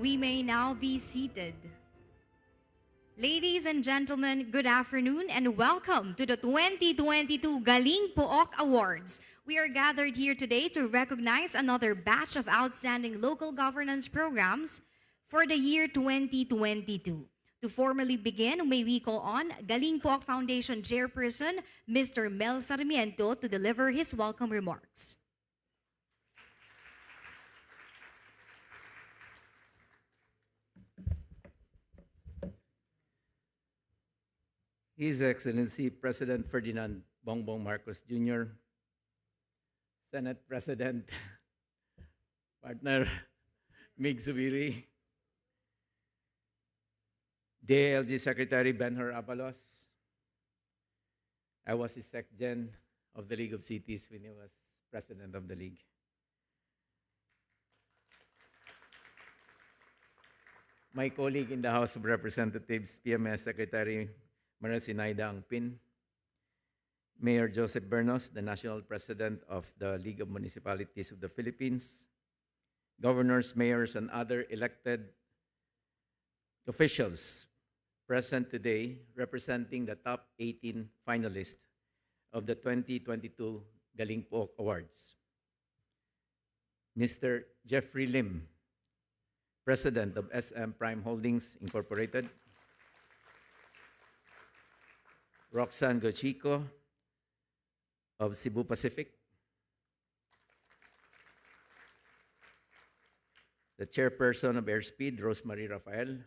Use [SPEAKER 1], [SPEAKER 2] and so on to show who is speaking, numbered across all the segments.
[SPEAKER 1] We may now be seated. Ladies and gentlemen, good afternoon and welcome to the 2022 Galing Pook Awards. We are gathered here today to recognize another batch of outstanding local governance programs for the year 2022. To formally begin, may we call on Galing Pook Foundation Chairperson, Mr. Mel Sarmiento, to deliver his welcome remarks.
[SPEAKER 2] His Excellency President Ferdinand Bongbong Marcos Jr., Senate President Partner Mig Zubiri, DALG Secretary Benhur Abalos. I was his Secgen of the League of Cities when he was President of the League. My colleague in the House of Representatives, PMS Secretary Maricinaida Angpin, Mayor Joseph Bernos, the National President of the League of Municipalities of the Philippines, governors, mayors, and other elected officials present today representing the top 18 finalists of the 2022 Galing Pook Awards. Mr. Jeffrey Lim, President of SM Prime Holdings Incorporated, Roxanne Gochico of Cebu Pacific, the Chairperson of Airspeed, Rosemary Rafael,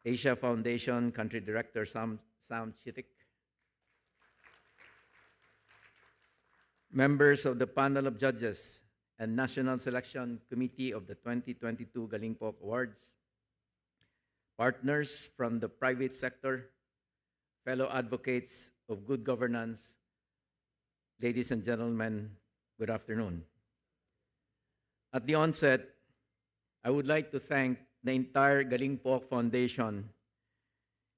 [SPEAKER 2] Asia Foundation Country Director Sam Chitik, members of the panel of judges and National Selection Committee of the 2022 Galing Pook Awards, partners from the private sector, fellow advocates of good governance, ladies and gentlemen, good afternoon. At the onset, I would like to thank the entire Galing Pook Foundation,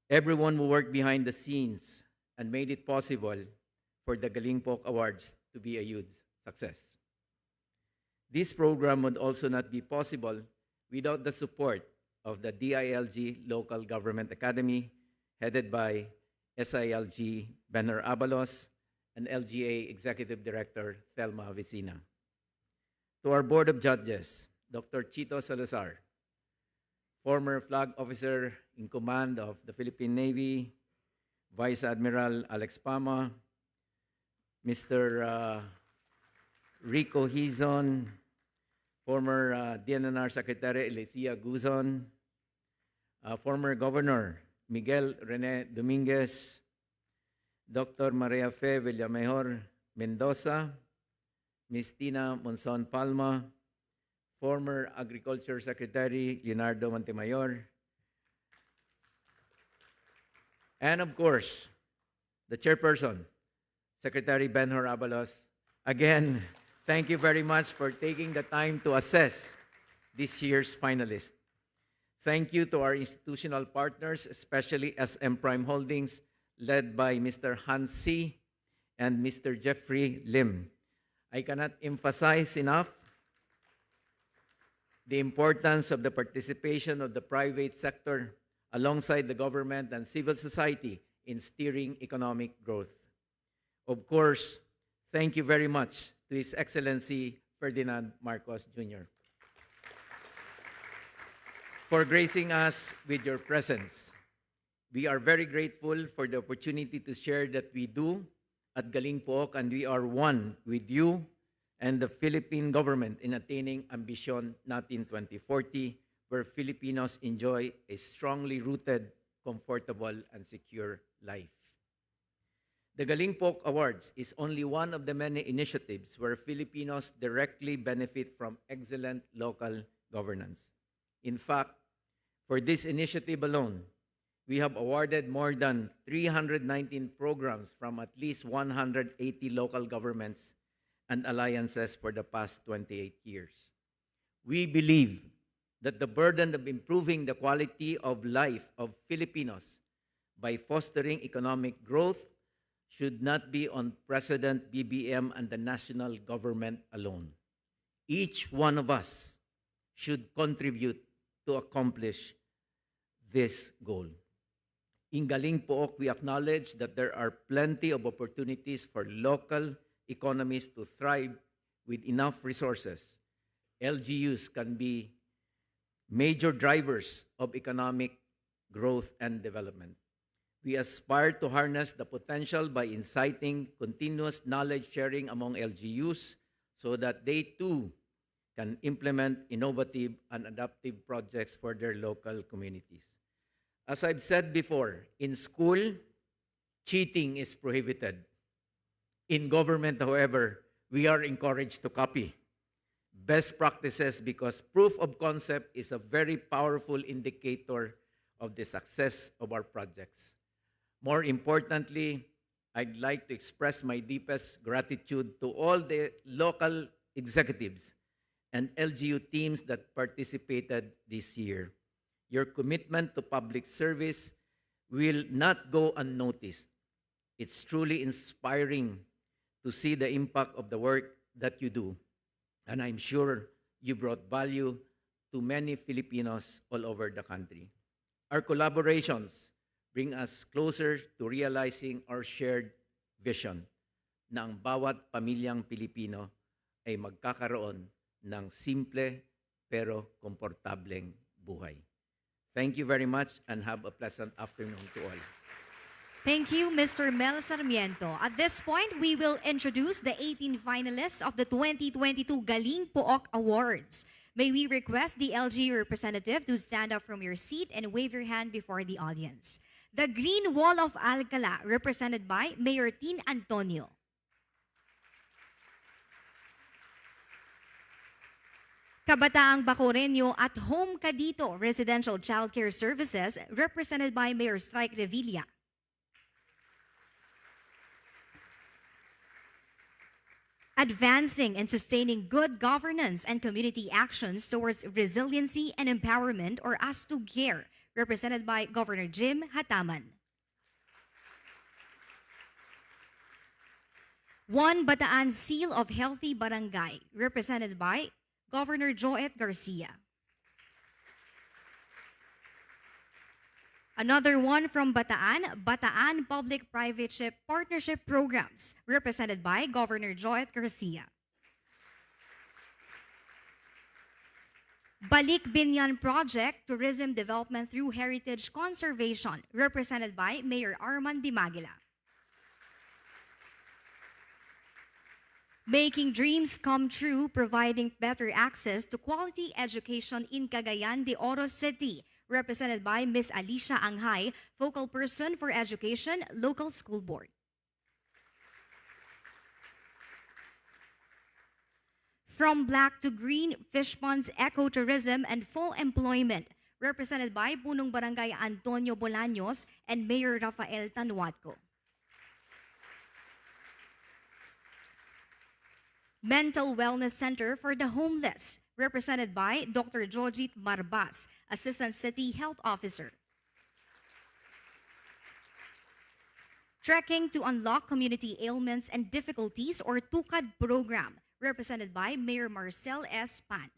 [SPEAKER 2] everyone who worked behind the scenes and made it possible for the Galing Pook Awards to be a huge success. This program would also not be possible without the support of the DILG Local Government Academy, headed by SILG Benhur Abalos and LGA Executive Director Thelma Vicina. To our Board of Judges, Dr. Chito Salazar, former Flag Officer in Command of the Philippine Navy, Vice Admiral Alex Pama, Mr. Rico Hizon, former DNR Secretary Elicia Guzon, former Governor Miguel Rene Dominguez, Dr. Maria Fe Villamejor Mendoza, Ms. Tina Monson Palma, former Agriculture Secretary Leonardo Montemayor, and of course, the Chairperson, Secretary Benhur Abalos. Again, thank you very much for taking the time to assess this year's finalists. Thank you to our institutional partners, especially SM Prime Holdings, led by Mr. Hans C. and Mr. Jeffrey Lim. I cannot emphasize enough the importance of the participation of the private sector alongside the government and civil society in steering economic growth. Of course, thank you very much to His Excellency Ferdinand Marcos Jr. for gracing us with your presence. We are very grateful for the opportunity to share that we do at Galing Pook, and we are one with you and the Philippine government in attaining Ambition Natin 2040, where Filipinos enjoy a strongly rooted, comfortable, and secure life. The Galing Pook Awards is only one of the many initiatives where Filipinos directly benefit from excellent local governance. In fact, for this initiative alone, we have awarded more than 319 programs from at least 180 local governments and alliances for the past 28 years. We believe that the burden of improving the quality of life of Filipinos by fostering economic growth should not be on President BBM and the national government alone. Each one of us should contribute to accomplish this goal. In Galing Pook, we acknowledge that there are plenty of opportunities for local economies to thrive with enough resources. LGUs can be major drivers of economic growth and development. We aspire to harness the potential by inciting continuous knowledge sharing among LGUs so that they too can implement innovative and adaptive projects for their local communities. As I've said before, in school, cheating is prohibited. In government, however, we are encouraged to copy best practices because proof of concept is a very powerful indicator of the success of our projects. More importantly, I'd like to express my deepest gratitude to all the local executives and LGU teams that participated this year. Your commitment to public service will not go unnoticed. It's truly inspiring to see the impact of the work that you do. And I'm sure you brought value to many Filipinos all over the country. Our collaborations bring us closer to realizing our shared vision na ang bawat pamilyang Pilipino ay magkakaroon ng simple pero komportableng buhay. Thank you very much and have a pleasant afternoon to all.
[SPEAKER 1] Thank you, Mr. Mel Sarmiento. At this point, we will introduce the 18 finalists of the 2022 Galing Pook Awards. May we request the LG representative to stand up from your seat and wave your hand before the audience. The Green Wall of Alcala, represented by Mayor Tin Antonio. Kabataang Bacoreño at Home Ka Dito Residential Childcare Services, represented by Mayor Strike Revilla. Advancing and sustaining good governance and community actions towards resiliency and empowerment, or ASTUGER, represented by Governor Jim Hataman. One Bataan Seal of Healthy Barangay, represented by Governor Joet Garcia. Another one from Bataan, Bataan Public-Private Partnership Programs, represented by Governor Joet Garcia. Balik Binyan Project, Tourism Development through Heritage Conservation, represented by Mayor Arman Dimagila. Making Dreams Come True, providing better access to quality education in Cagayan de Oro City, represented by Ms. Alicia Anghay, Focal Person for Education, Local School Board. From Black to Green, Fish Ponds Ecotourism and Full Employment, represented by Punong Barangay Antonio Bolaños and Mayor Rafael Tanuatco. Mental Wellness Center for the Homeless, represented by Dr. Jojit Marbas, Assistant City Health Officer. Trekking to Unlock Community Ailments and Difficulties, or TUKAD program, represented by Mayor Marcel S. Pan.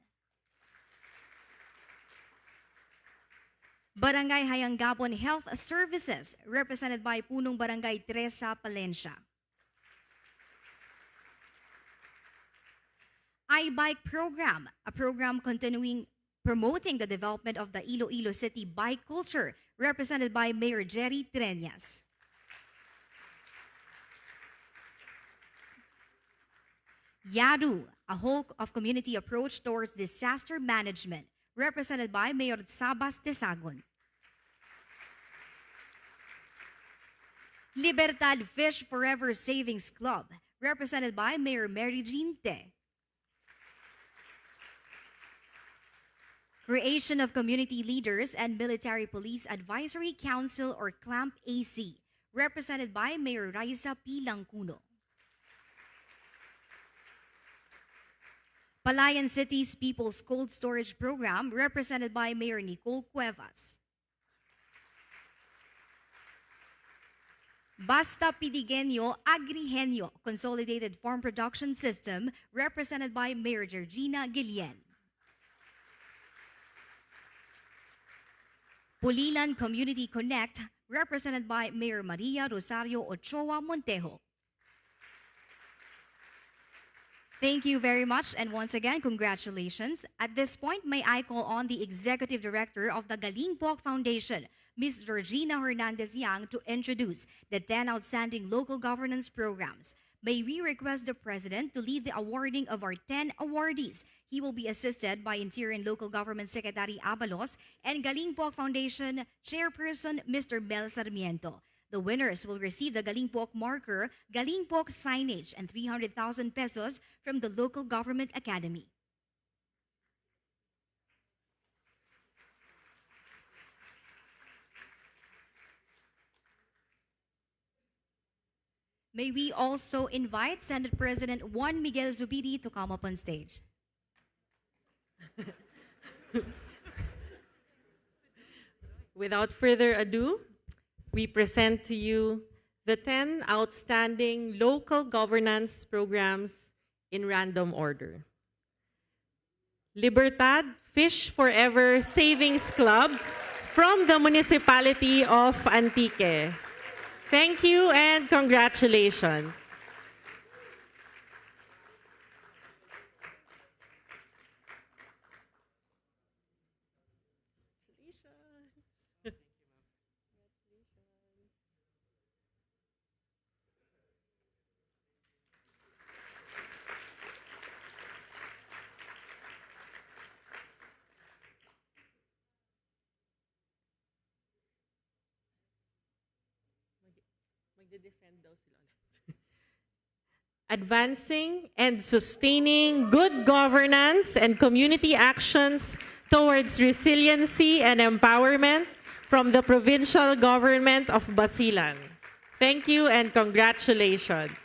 [SPEAKER 1] Barangay Hayangabon Health Services, represented by Punong Barangay Teresa Palencia. iBike program, a program continuing promoting the development of the Iloilo City bike culture, represented by Mayor Jerry Treñas. YADU, a whole of community approach towards disaster management, represented by Mayor Sabas Tesagon. Libertad Fish Forever Savings Club, represented by Mayor Mary Jean Te. Creation of Community Leaders and Military Police Advisory Council, or CLAMP AC, represented by Mayor Raisa P. Langcuno. Palayan City's People's Cold Storage Program, represented by Mayor Nicole Cuevas. Basta Piligenyo Agrihenyo Consolidated Farm Production System, represented by Mayor Georgina Guillen. Pulilan Community Connect, represented by Mayor Maria Rosario Ochoa Montejo. Thank you very much, and once again, congratulations. At this point, may I call on the Executive Director of the Galing Pook Foundation, Ms. Georgina Hernandez Yang, to introduce the 10 outstanding local governance programs. May we request the President to lead the awarding of our 10 awardees. He will be assisted by Interior and Local Government Secretary Abalos and Galing Pook Foundation Chairperson Mr. Mel Sarmiento. The winners will receive the Galing Pook marker, Galing Pook signage, and 300,000 pesos from the Local Government Academy. May we also invite Senate President Juan Miguel Zubiri to come up on stage.
[SPEAKER 3] Without further ado, we present to you the 10 outstanding local governance programs in random order. Libertad Fish Forever Savings Club from the Municipality of Antique. Thank you and congratulations. Advancing and sustaining good governance and community actions towards resiliency and empowerment from the provincial government of Basilan. Thank you and congratulations.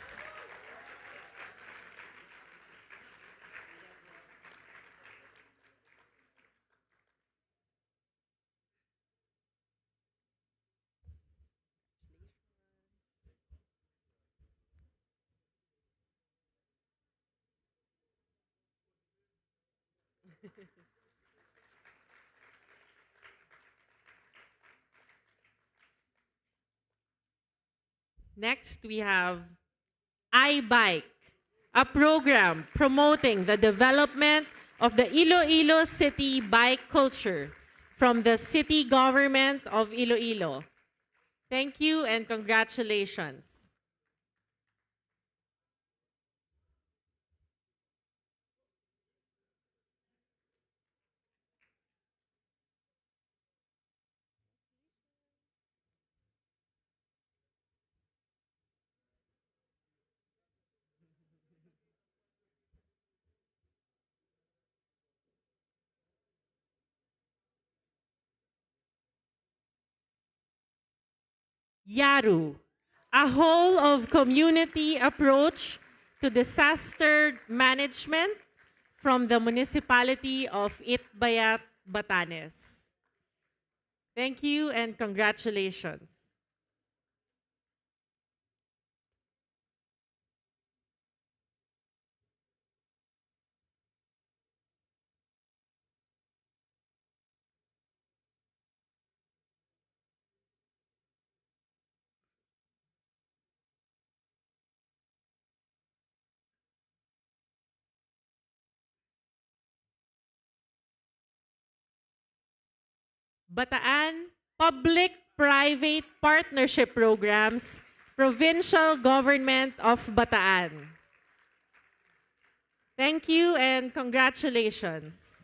[SPEAKER 3] Next, we have iBike, a program promoting the development of the Iloilo City bike culture from the city government of Iloilo. Thank you and congratulations. Yaru, a whole of community approach to disaster management from the municipality of Itbayat, Batanes. Thank you and congratulations. Bataan Public-Private Partnership Programs, Provincial Government of Bataan. Thank you and congratulations.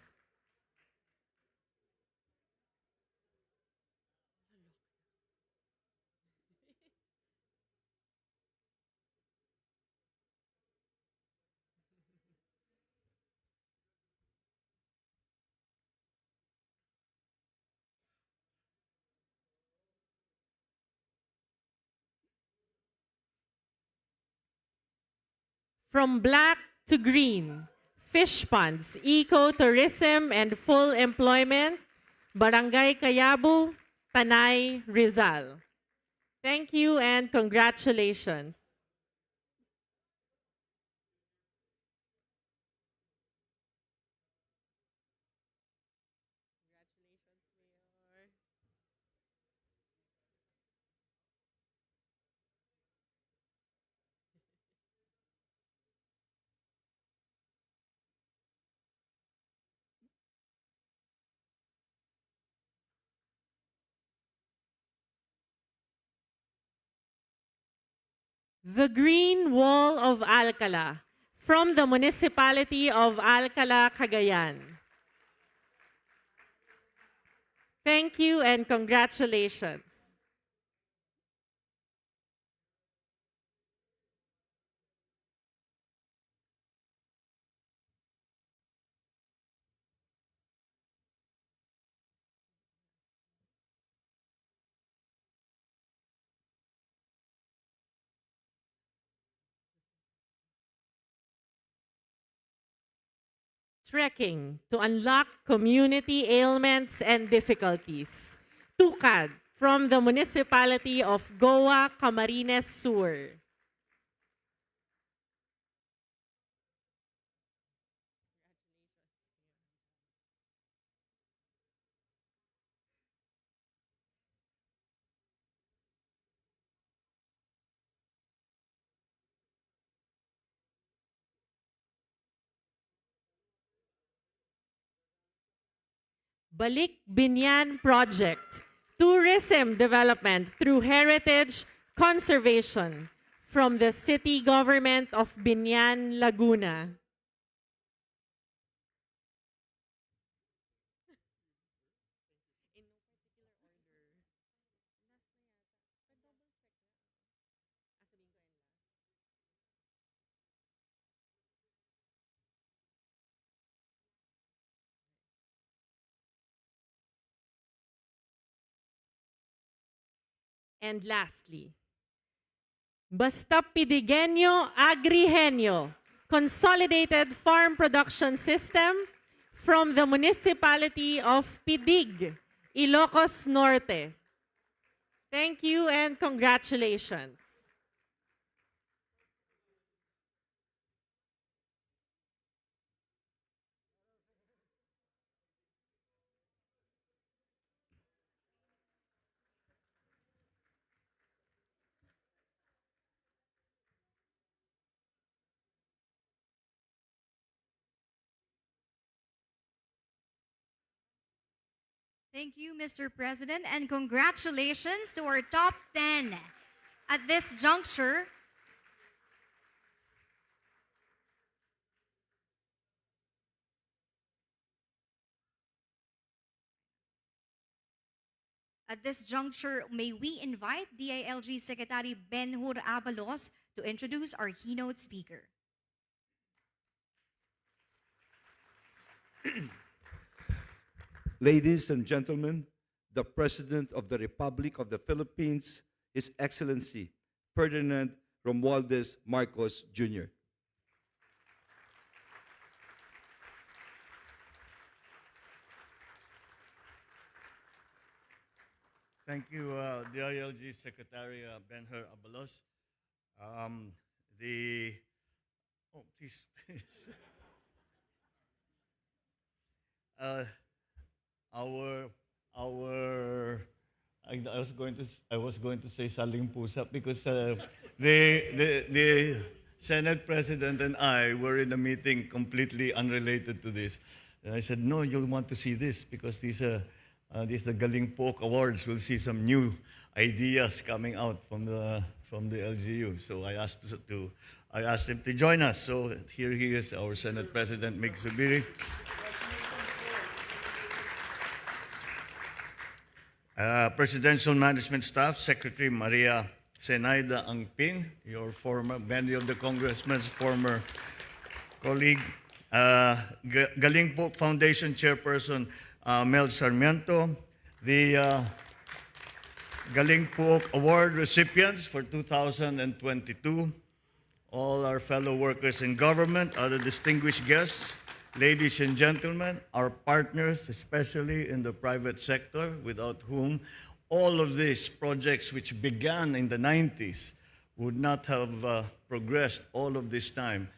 [SPEAKER 3] From black to green, fish ponds, ecotourism, and full employment, Barangay Kayabu, Tanay, Rizal. Thank you and congratulations. The Green Wall of Alcala from the Municipality of Alcala, Cagayan. Thank you and congratulations. Trekking to unlock community ailments and difficulties. Tukad from the Municipality of Goa, Camarines Sur. Balik Binyan Project, tourism development through heritage conservation from the city government of Binyan, Laguna. And lastly, Basta Pidigenyo Agrihenyo, Consolidated Farm Production System from the Municipality of Pidig, Ilocos Norte. Thank you and congratulations.
[SPEAKER 1] Thank you, Mr. President, and congratulations to our top 10. At this juncture, may we invite DILG Secretary Ben-Hur Abalos to introduce our keynote speaker.
[SPEAKER 4] Ladies and gentlemen, the President of the Republic of the Philippines, His Excellency Ferdinand Romualdez Marcos Jr.
[SPEAKER 5] Thank you, DILG Secretary Ben-Hur Abalos. Um, the please, our I was going to say saling pusa because the Senate President and I were in a meeting completely unrelated to this. And I said, no, you'll want to see this because these the Galing Pook Awards. We'll see some new ideas coming out from the LGU. So I asked him to join us. So here he is, our Senate President Mig Zubiri. Presidential Management Staff, Secretary Maria Zenaida Angpin, many of the congressmen's former colleague, Galing Pook Foundation Chairperson Mel Sarmiento, the Galing Pook Award recipients for 2022, all our fellow workers in government, other distinguished guests, ladies and gentlemen, our partners, especially in the private sector, without whom all of these projects which began in the 90s would not have progressed all of this time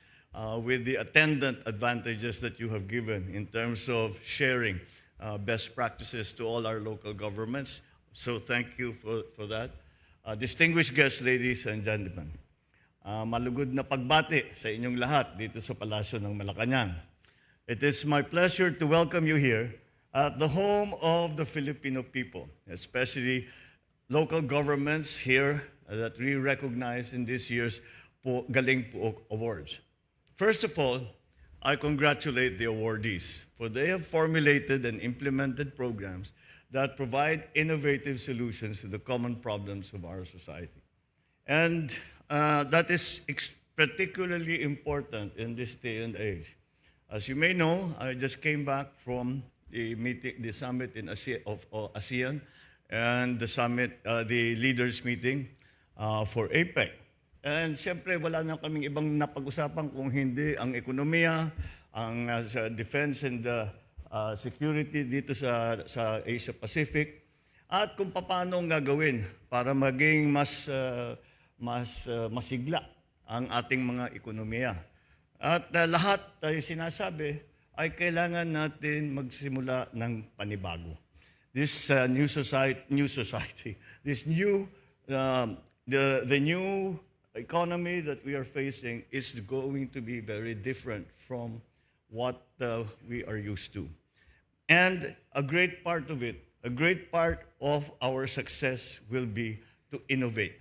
[SPEAKER 5] with the attendant advantages that you have given in terms of sharing best practices to all our local governments. So thank you for that. Distinguished guests, ladies and gentlemen, malugod na pagbati sa inyong lahat dito sa Palasyo ng Malacanang. It is my pleasure to welcome you here at the home of the Filipino people, especially local governments here that we recognize in this year's Galing Pook Awards. First of all, I congratulate the awardees, for they have formulated and implemented programs that provide innovative solutions to the common problems of our society. And that is particularly important in this day and age. As you may know, I just came back from the meeting, the summit in ASEAN, and the summit, the leaders meeting for APEC. And siyempre, wala na kaming ibang napag-usapan kung hindi ang ekonomiya, ang sa defense and security dito sa Asia Pacific, at kung paano gagawin para maging mas masigla ang ating mga ekonomiya. At lahat tayo sinasabi ay kailangan natin magsimula ng panibago. This new society, this new, the new economy that we are facing is going to be very different from what we are used to. And a great part of it, a great part of our success will be to innovate.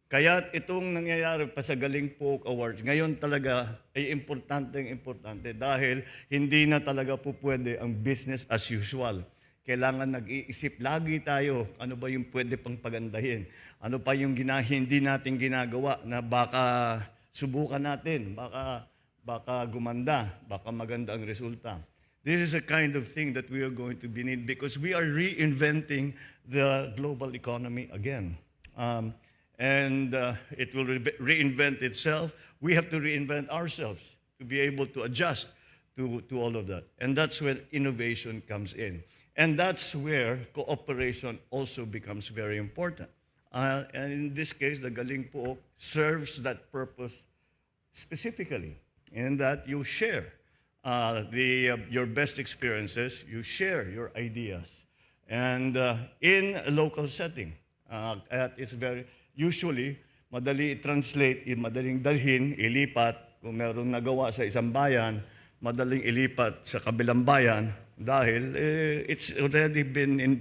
[SPEAKER 5] Kaya itong nangyayari pa sa Galing Pook Awards, ngayon talaga ay importante dahil hindi na talaga po pwede ang business as usual. Kailangan nag-iisip lagi tayo, ano ba yung pwede pang pagandahin? Ano pa yung hindi natin ginagawa na baka subukan natin, baka gumanda, baka maganda ang resulta. This is a kind of thing that we are going to be need because we are reinventing the global economy again. And it will reinvent itself. We have to reinvent ourselves to be able to adjust to all of that. And that's when innovation comes in. And that's where cooperation also becomes very important. And in this case, the Galing Pook serves that purpose specifically, in that you share your best experiences, you share your ideas, and in a local setting. It's very, usually, madali i-translate, madaling dalhin, ilipat, kung merong nagawa sa isang bayan, madaling ilipat sa kabilang bayan, dahil it's already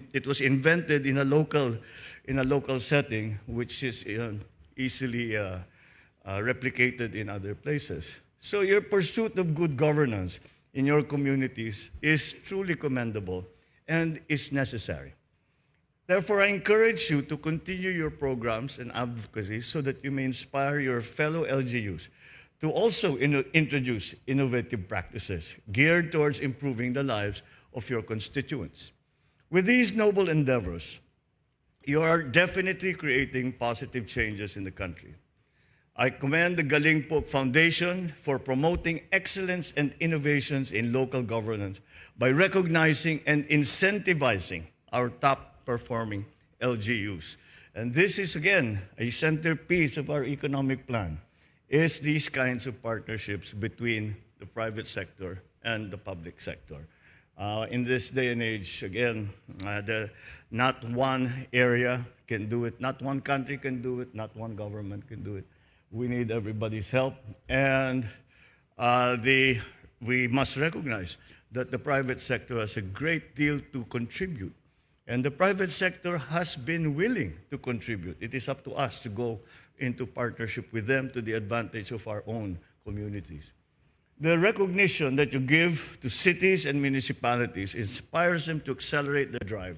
[SPEAKER 5] it was invented in a local setting, which is easily replicated in other places. So your pursuit of good governance in your communities is truly commendable and is necessary. Therefore, I encourage you to continue your programs and advocacy so that you may inspire your fellow LGUs to also introduce innovative practices geared towards improving the lives of your constituents. With these noble endeavors, you are definitely creating positive changes in the country. I commend the Galing Pook Foundation for promoting excellence and innovations in local governance by recognizing and incentivizing our top-performing LGUs. And this is, again, a centerpiece of our economic plan, is these kinds of partnerships between the private sector and the public sector. In this day and age, again, not one area can do it, not one country can do it, not one government can do it. We need everybody's help, and we must recognize that the private sector has a great deal to contribute, and the private sector has been willing to contribute. It is up to us to go into partnership with them to the advantage of our own communities. The recognition that you give to cities and municipalities inspires them to accelerate their drive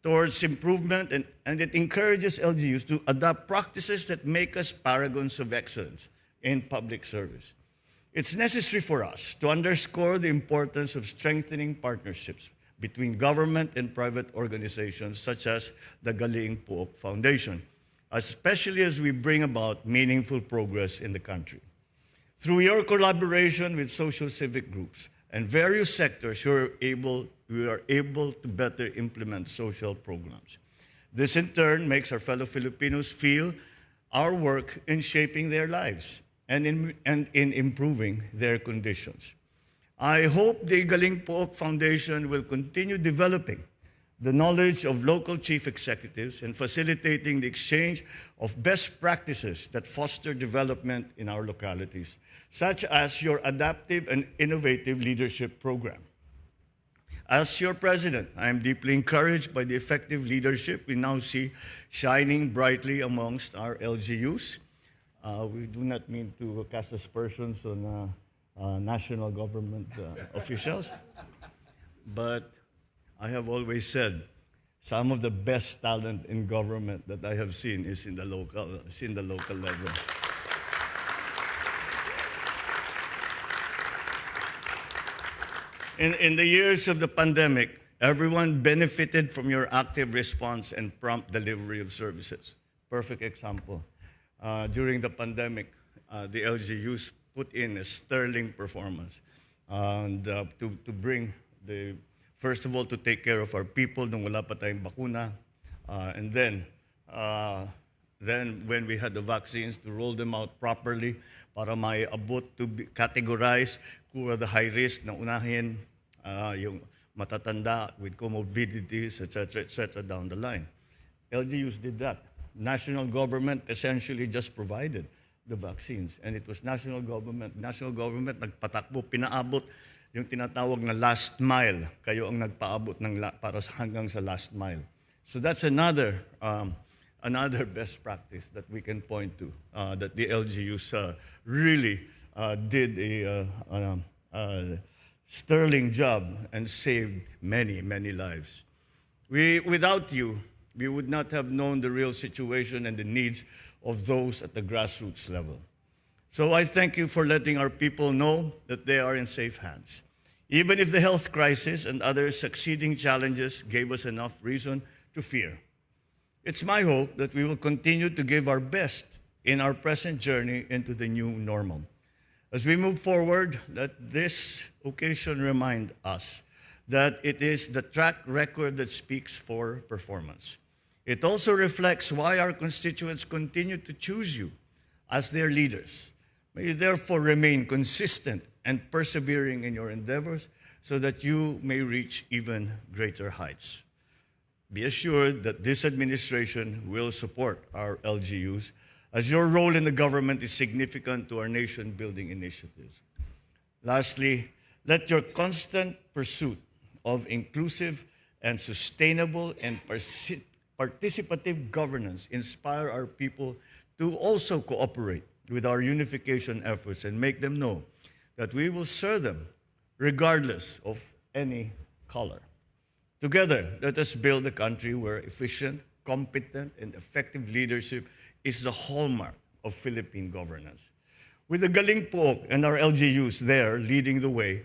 [SPEAKER 5] towards improvement, and it encourages LGUs to adopt practices that make us paragons of excellence in public service. It's necessary for us to underscore the importance of strengthening partnerships between government and private organizations such as the Galing Pook Foundation, especially as we bring about meaningful progress in the country. Through your collaboration with social civic groups and various sectors, we are able to better implement social programs. This in turn makes our fellow Filipinos feel our work in shaping their lives and in improving their conditions. I hope the Galing Pook Foundation will continue developing the knowledge of local chief executives and facilitating the exchange of best practices that foster development in our localities, such as your adaptive and innovative leadership program. As your president, I am deeply encouraged by the effective leadership we now see shining brightly amongst our LGUs. We do not mean to cast aspersions on national government officials, but I have always said some of the best talent in government that I have seen is in the local level. In the years of the pandemic, everyone benefited from your active response and prompt delivery of services. Perfect example. During the pandemic, the LGUs put in a sterling performance and to bring the, first of all, to take care of our people nung wala pa tayong bakuna, and then when we had the vaccines, to roll them out properly para maiabot to categorize who are the high risk na unahin, yung matatanda with comorbidities, etc., down the line. LGUs did that. National government essentially just provided the vaccines, and it was national government nagpatakbo, pinaabot yung tinatawag na last mile. Kayo ang nagpaabot ng para hanggang sa last mile. So that's another best practice that we can point to, that the LGUs really did a sterling job and saved many, many lives. Without you, we would not have known the real situation and the needs of those at the grassroots level. So I thank you for letting our people know that they are in safe hands. Even if the health crisis and other succeeding challenges gave us enough reason to fear, it's my hope that we will continue to give our best in our present journey into the new normal. As we move forward, let this occasion remind us that it is the track record that speaks for performance. It also reflects why our constituents continue to choose you as their leaders. May you therefore remain consistent and persevering in your endeavors so that you may reach even greater heights. Be assured that this administration will support our LGUs, as your role in the government is significant to our nation-building initiatives. Lastly, let your constant pursuit of inclusive and sustainable and participative governance inspire our people to also cooperate with our unification efforts and make them know that we will serve them regardless of any color. Together, let us build a country where efficient, competent, and effective leadership is the hallmark of Philippine governance. With the Galing Pook and our LGUs there leading the way,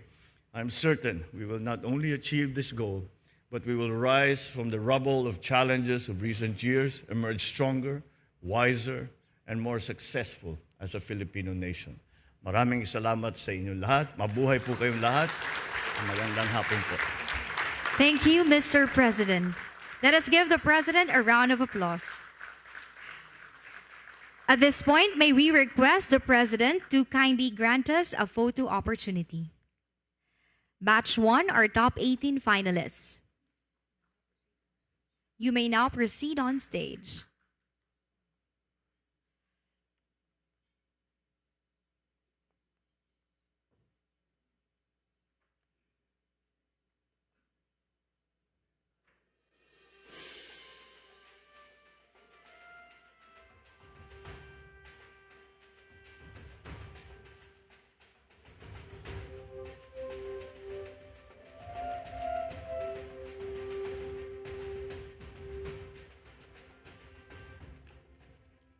[SPEAKER 5] I'm certain we will not only achieve this goal, but we will rise from the rubble of challenges of recent years, emerge stronger, wiser, and more successful as a Filipino nation. Maraming salamat sa inyong lahat. Mabuhay po kayong lahat. Magandang hapon po.
[SPEAKER 1] Thank you, Mr. President. Let us give the President a round of applause. At this point, may we request the President to kindly grant us a photo opportunity. Batch 1, our top 18 finalists. You may now proceed on stage.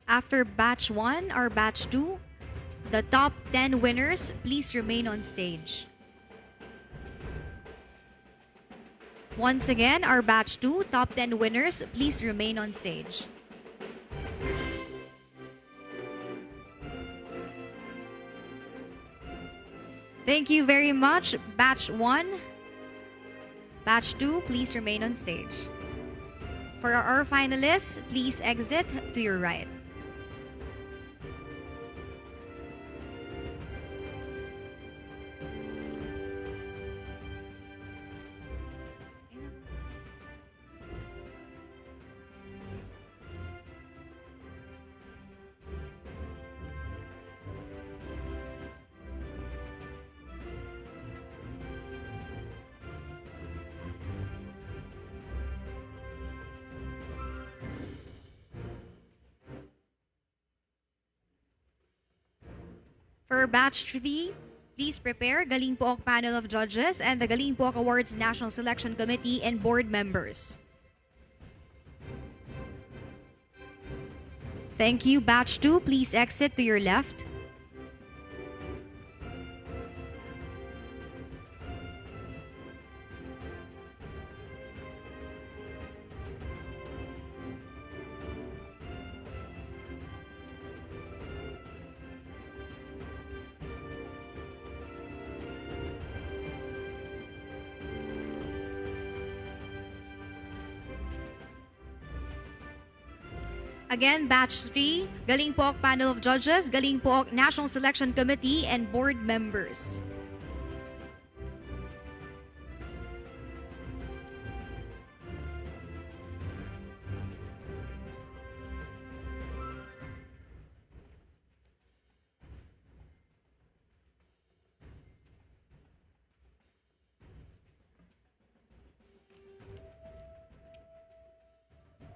[SPEAKER 1] After batch 1 or batch 2, the top 10 winners, please remain on stage. Once again, our batch 2, top 10 winners, please remain on stage. Thank you very much, batch 1. Batch 2, please remain on stage. For our finalists, please exit to your right. For batch 3, please prepare Galing Pook panel of judges and the Galing Pook Awards National Selection Committee and board members. Thank you. Batch 2, please exit to your left. Again, batch 3, Galing Pook panel of judges, Galing Pook National Selection Committee, and board members.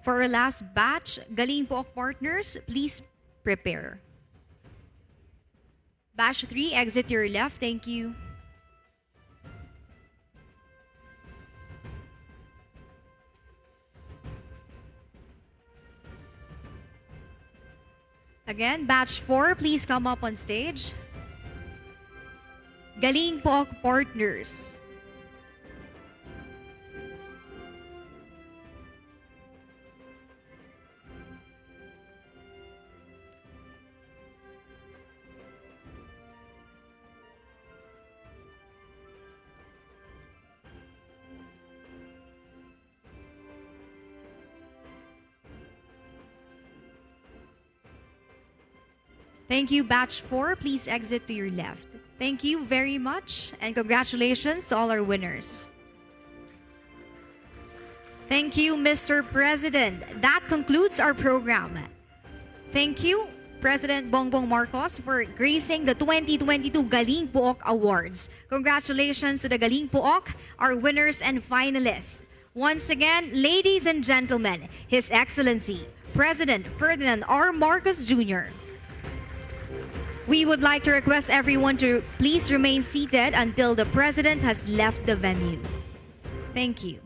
[SPEAKER 1] For our last batch, Galing Pook partners, please prepare. Batch 3, exit your left. Thank you. Again, batch 4, please come up on stage. Galing Pook partners. Thank you, batch 4. Please exit to your left. Thank you very much and congratulations to all our winners. Thank you, Mr. President. That concludes our program. Thank you, President Bongbong Marcos, for gracing the 2022 Galing Pook Awards. Congratulations to the Galing Pook, our winners and finalists. Once again, ladies and gentlemen, His Excellency, President Ferdinand R. Marcos Jr. We would like to request everyone to please remain seated until the President has left the venue. Thank you.